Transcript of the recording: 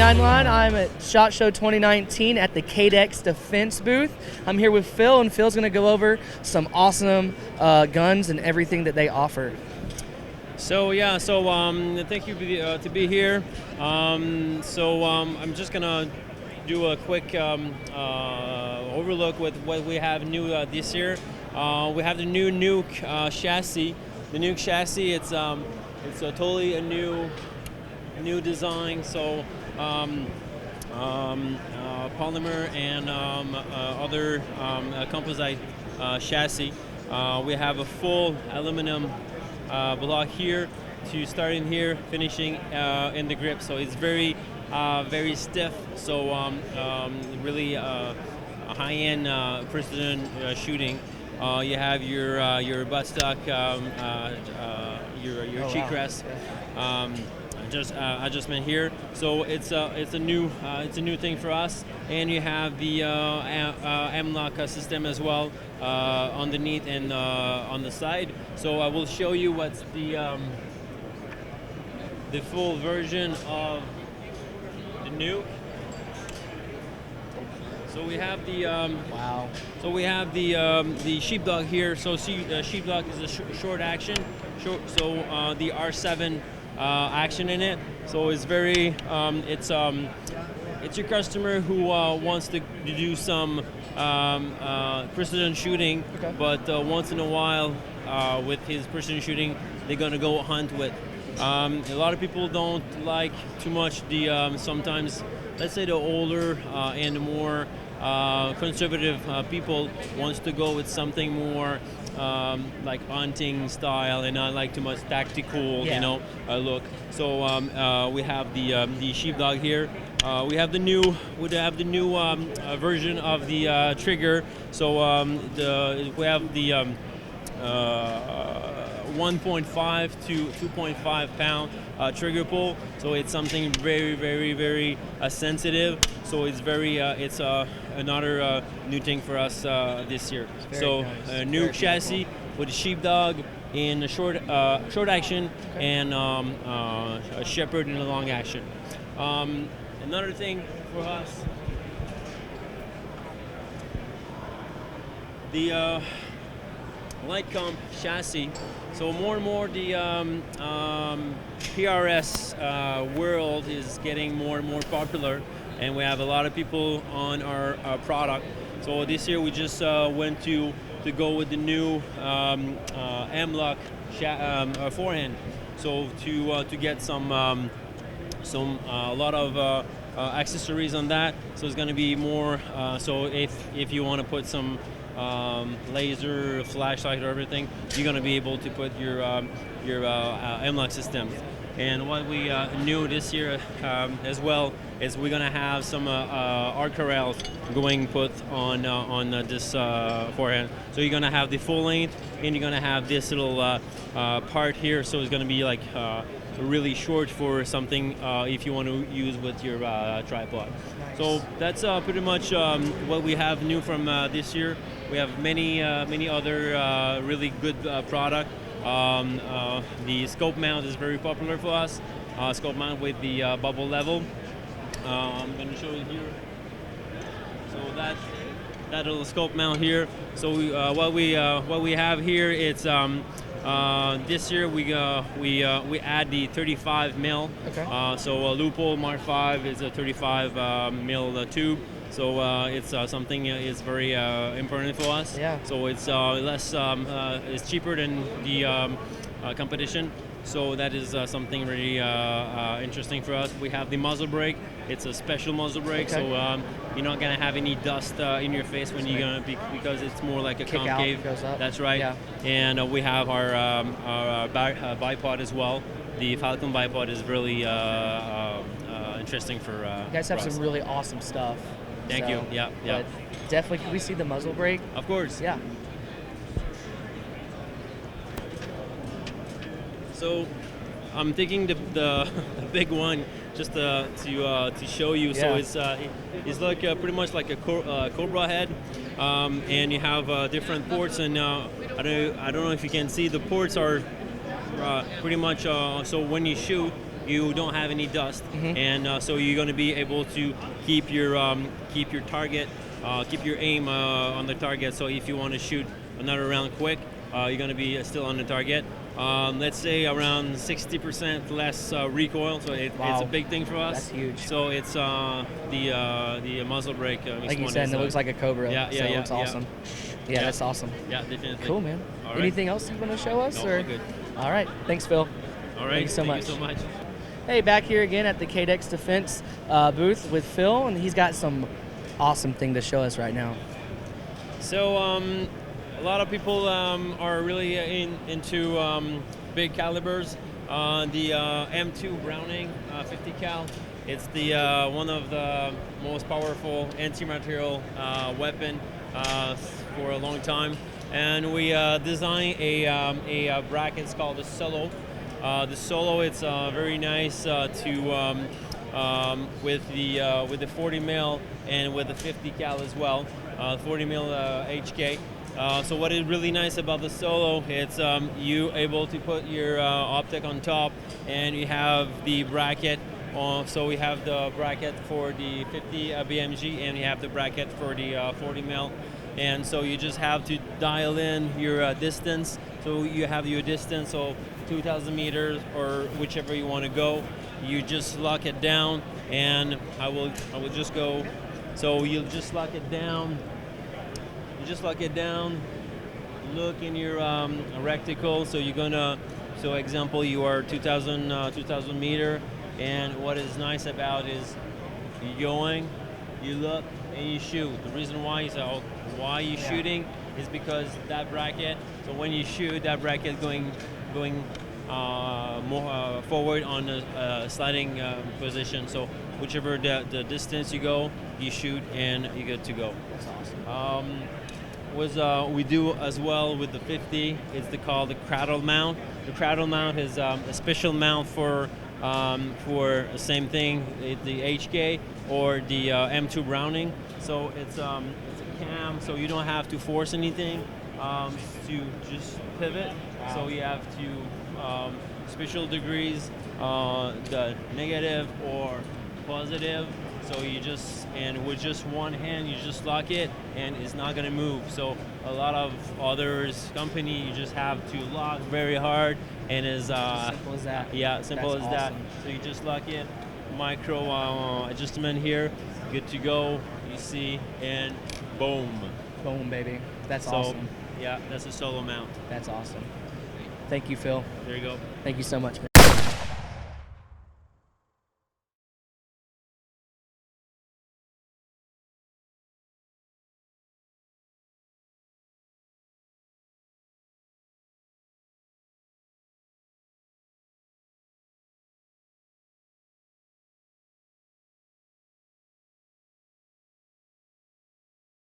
29 line. I'm at SHOT Show 2019 at the Cadex Defense booth. I'm here with Phil, and Phil's going to go over some awesome guns and everything that they offer. So thank you to be here. I'm just gonna do a quick overlook with what we have new this year. We have the new Nuke chassis. The Nuke chassis, it's a totally a new design. So polymer and other composite chassis. We have a full aluminum block here to start in here, finishing in the grip. So it's very stiff. So really high-end precision shooting. You have your buttstock, your cheek rest. Adjustment here, so it's a new thing for us, and you have the M-lock system as well underneath and on the side. So I will show you what's the full version of the Nuke. So we have the wow. So we have the Sheepdog here. So Sheepdog is a short action. So the R7 action in it. So it's very it's your customer who wants to do some precision shooting, okay, but once in a while with his precision shooting, they're gonna go hunt with. A lot of people don't like too much the sometimes, let's say, the older and the more conservative people wants to go with something more like hunting style and not like too much tactical, look. So we have the Sheepdog here. We have the new version of the trigger. So we have the 1.5 to 2.5 pound trigger pull. So it's something very sensitive. So it's another new thing for us this year. So nice. A new chassis with a Sheepdog in a short action, okay, and a Shepherd in a long action. Another thing for us, the light comp chassis. So more and more the PRS world is getting more and more popular, and we have a lot of people on our product. So this year we just went to go with the new M-lock forehand. So to get a lot of accessories on that. So it's going to be more. So if you want to put some laser, flashlight, or everything, you're going to be able to put your M-lock system. And what we knew this year as well is we're going to have some Apparel going put on this forehand. So you're going to have the full length, and you're going to have this little part here. So it's going to be like really short for something if you want to use with your tripod. Nice. So that's pretty much what we have new from this year. We have many other really good product. The scope mount is very popular for us. Scope mount with the bubble level. I'm going to show you here. So that little scope mount here. So what we have here, it's this year we add the 35 mil. Okay. So a Loophole Mark 5 is a 35 mil tube. So it's something is very important for us. Yeah. So it's it's cheaper than the competition. So that is something really interesting for us. We have the Muzzle Break. It's a special muzzle brake, okay, so you're not gonna have any dust in your face when you're gonna because it's more like a concave. That's right. Yeah. And we have our bipod as well. The Falcon bipod is really interesting for. You guys have some really awesome stuff. Thank you. Yeah. Definitely. Can we see the muzzle brake? Of course. Yeah. So I'm thinking the big one just to show you. Yeah. So it's like pretty much like a Cobra head, and you have different ports. And I don't know if you can see, the ports are pretty much so when you shoot, you don't have any dust, and so you're going to be able to keep your target, keep your aim on the target. So if you want to shoot another round quick, you're going to be still on the target. Let's say around 60% less recoil, so it's a big thing for us. That's huge. So it's the muzzle brake. Like you said, it looks like a Cobra. Yeah, so it looks awesome. Yeah, that's awesome. Yeah, definitely. Cool, man. All right. Anything else you want to show us? No, or? all good. All right. Thanks, Phil. All right. Thank you so much. Thank you so much. Hey, back here again at the Cadex Defense booth with Phil, and he's got some awesome thing to show us right now. So a lot of people are really into big calibers. The M2 Browning 50 cal. It's the one of the most powerful anti-material weapon for a long time, and we designed a bracket. It's called the Solo. The Solo, it's very nice to with the 40 mil and with the 50 cal as well. 40 mil HK. So what is really nice about the Solo, it's you able to put your optic on top, and you have the bracket. So we have the bracket for the 50 BMG, and you have the bracket for the 40 mil. And so you just have to dial in your distance. So you have your distance, so 2,000 meters or whichever you want to go. You just lock it down, and I will just go. So you'll just lock it down. You just lock it down. Look in your reticle. So you're gonna. So example, you are 2,000 meter, and what is nice about is you're going, you look, and you shoot. The reason why you're shooting is because that bracket. So when you shoot, that bracket going more forward on a sliding position. So whichever the distance you go, you shoot, and you're good to go. That's awesome. We do as well with the 50. It's called the Cradled Mount. The Cradled Mount is a special mount for the same thing, the HK or the M2 Browning. So it's a cam, so you don't have to force anything to just pivot. Wow. So you have to special degrees, the negative or positive. So you just, and with just one hand, you just lock it, and it's not gonna move. So a lot of others company, you just have to lock very hard, and is simple as that. Yeah, simple That's as that. awesome. So you just lock it, micro adjustment here, good to go. You see, and boom. Boom, baby. That's So, awesome. yeah, that's a Solo mount. That's awesome. Thank you, Phil. There you go. Thank you so much, man.